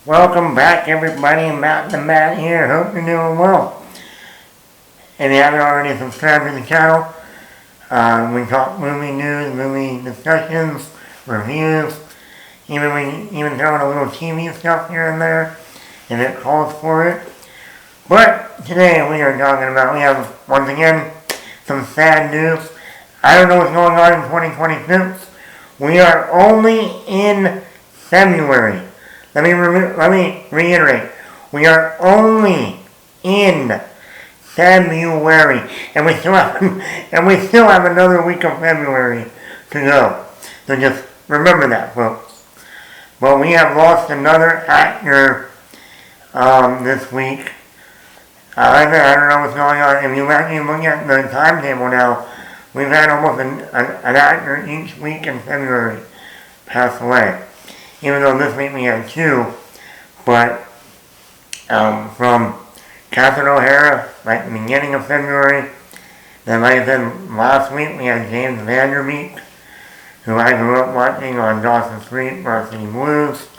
Welcome back, everybody. Matt the Matt here. Hope you're doing well. If you haven't already subscribed to the channel, we talk movie news, movie discussions, reviews, even throw in a little TV stuff here and there, if it calls for it. But today we have once again some sad news. I don't know what's going on in 2026. We are only in February. Let me reiterate. We are only in February, and we still have another week of February to go. So just remember that, folks. Well, we have lost another actor this week. I don't know what's going on. If you actually look at the timetable now, we've had almost an actor each week in February pass away. Even though this week we had two, but from Catherine O'Hara, like the beginning of February, then like I said, last week we had James Vanderbeek, who I grew up watching on Dawson Street, Varsity Blues.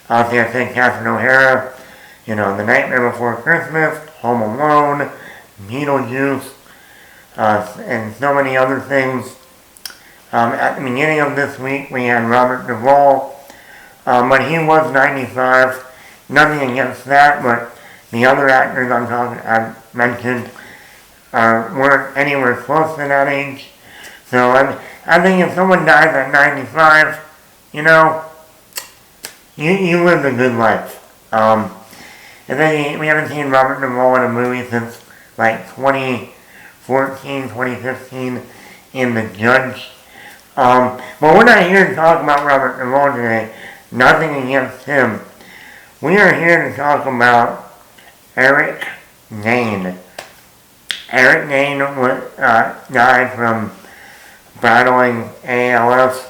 Also I said Catherine O'Hara, The Nightmare Before Christmas, Home Alone, Beetlejuice, and so many other things. At the beginning of this week we had Robert Duvall, but he was 95. Nothing against that, but the other actors I've mentioned weren't anywhere close to that age. So I think if someone dies at 95, you lived a good life. And then we haven't seen Robert Duvall in a movie since like 2014, 2015 in The Judge. But we're not here to talk about Robert Duvall today. Nothing against him. We are here to talk about Eric Dane. Eric Dane died from battling ALS.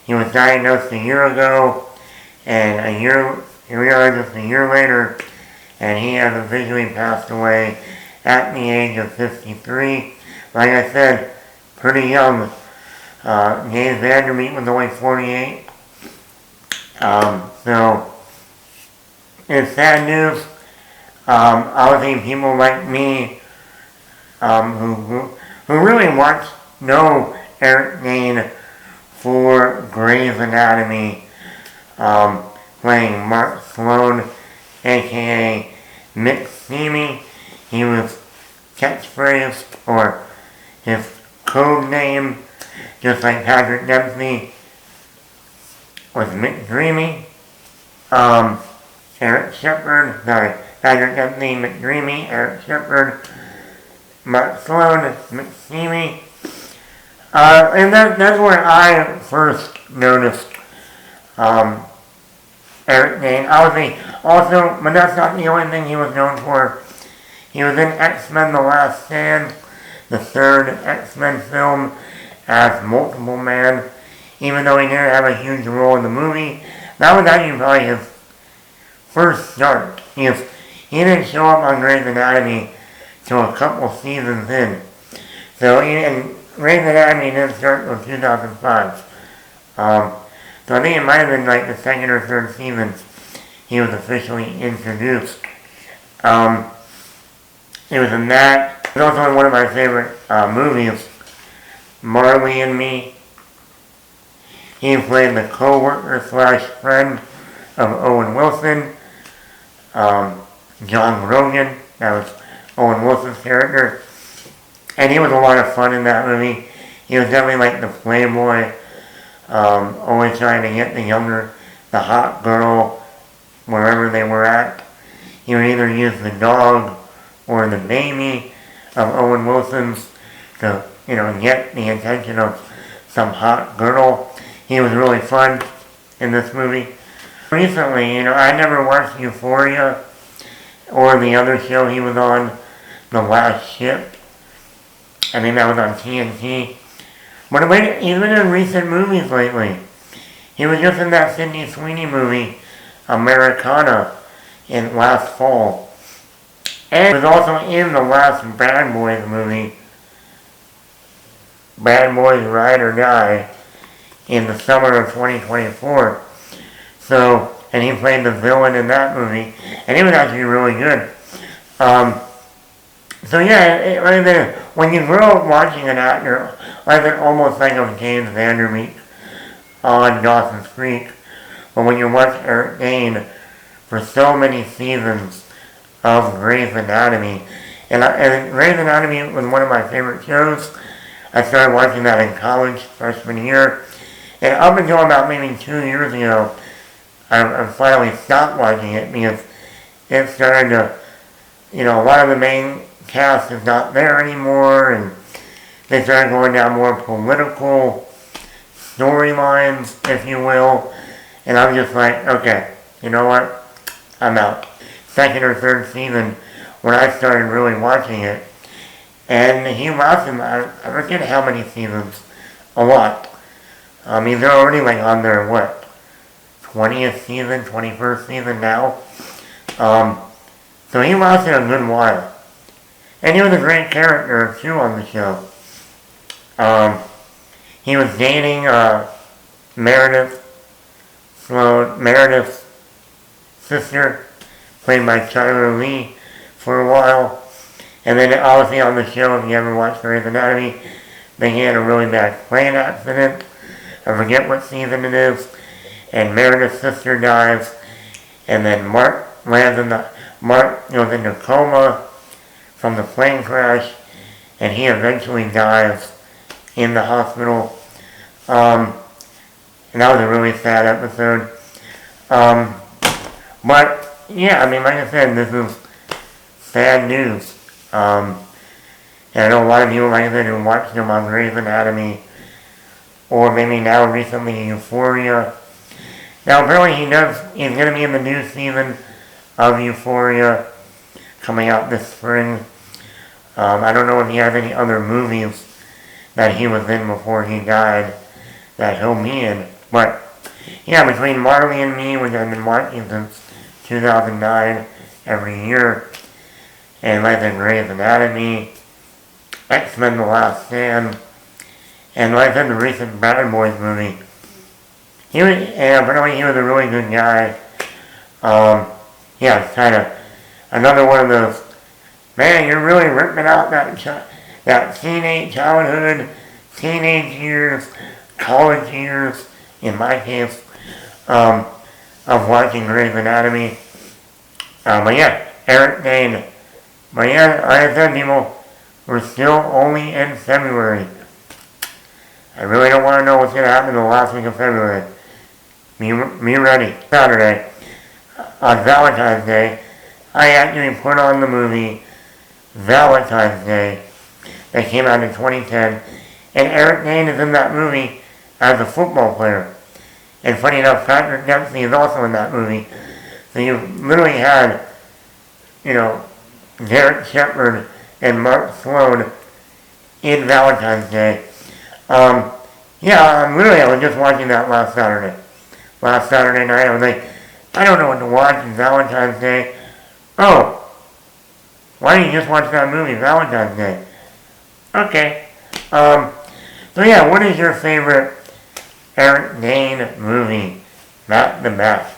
He was diagnosed a year ago, and he realized just a year later, and he has officially passed away at the age of 53. Like I said, pretty young. James Vanderbeek was only 48. So it's sad news. Obviously people like me, who really know Eric Dane for Grey's Anatomy, playing Mark Sloan, aka McSteamy. He was catchphrase, or his code name, just like Patrick Dempsey was McDreamy. Patrick Dempsey, McDreamy, Eric Shepard, Mark Sloan, McSteamy. And that's where I first noticed Eric Dane. Obviously, also, but that's not the only thing he was known for. He was in X-Men The Last Stand, the third X-Men film, as Multiple Man. Even though he didn't have a huge role in the movie, that was actually probably his first start. He didn't show up on Grey's Anatomy till a couple seasons in. So Grey's Anatomy didn't start until 2005. So I think it might have been like the second or third season he was officially introduced. It was in that. It was also in one of my favorite movies, Marley and Me. He played the co-worker / friend of Owen Wilson. John Rogan, that was Owen Wilson's character. And he was a lot of fun in that movie. He was definitely like the playboy, always trying to get the hot girl, wherever they were at. He would either use the dog or the baby of Owen Wilson's to, get the attention of some hot girl. He was really fun in this movie. Recently, I never watched Euphoria or the other show he was on, The Last Ship. I think that was on TNT. But he's been in recent movies lately. He was just in that Sydney Sweeney movie, Americana, in last fall. And he was also in the last Bad Boys movie, Bad Boys Ride or Die, in the summer of 2024. So, and he played the villain in that movie, and he was actually really good. So yeah, when you grow up watching an actor, almost like of James Vanderbeek on Dawson's Creek, but when you watch Eric Dane for so many seasons of Grey's Anatomy, and Grey's Anatomy was one of my favorite shows. I started watching that in college, freshman year, and up until about maybe 2 years ago, I finally stopped watching it because it started to, a lot of the main cast is not there anymore, and they started going down more political storylines, if you will, and I'm just like, okay, you know what, I'm out. Second or third season, when I started really watching it, and he lasted, I forget how many seasons, a lot. They're already on their, 20th season, 21st season now. So he lasted a good while. And he was a great character, too, on the show. He was dating Meredith's sister, played by Tyler Lee, for a while. And then obviously on the show, if you ever watched Grey's Anatomy, they had a really bad plane accident. I forget what season it is. And Meredith's sister dies. And then Mark goes into coma from the plane crash, and he eventually dies in the hospital. And that was a really sad episode. But yeah, like I said, this is sad news. And I know a lot of people, like I said, who watched him on Grey's Anatomy, or maybe now recently Euphoria. Now apparently he's going to be in the new season of Euphoria coming out this spring. I don't know if he has any other movies that he was in before he died that he'll be in. But yeah, between Marley and Me, which I've been watching since 2009 every year, and like I said, Grey's Anatomy, X-Men The Last Stand, and like I said, the recent Bad Boys movie. Apparently he was a really good guy. Yeah, it's kind of another one of those, man, you're really ripping out that teenage childhood, teenage years, college years, in my case, of watching Grey's Anatomy. But yeah, Eric Dane. But yeah, like I said, people, we're still only in February. I really don't want to know what's going to happen in the last week of February. Be ready. Saturday, on Valentine's Day, I actually put on the movie Valentine's Day that came out in 2010, and Eric Dane is in that movie as a football player. And funny enough, Patrick Dempsey is also in that movie. So you literally had, Derek Shepard and Mark Sloan in Valentine's Day. I was just watching that last Saturday night. I was like, I don't know what to watch on Valentine's Day. Oh, why don't you just watch that movie, Valentine's Day? Okay. What is your favorite Eric Dane movie? Matt the Matt.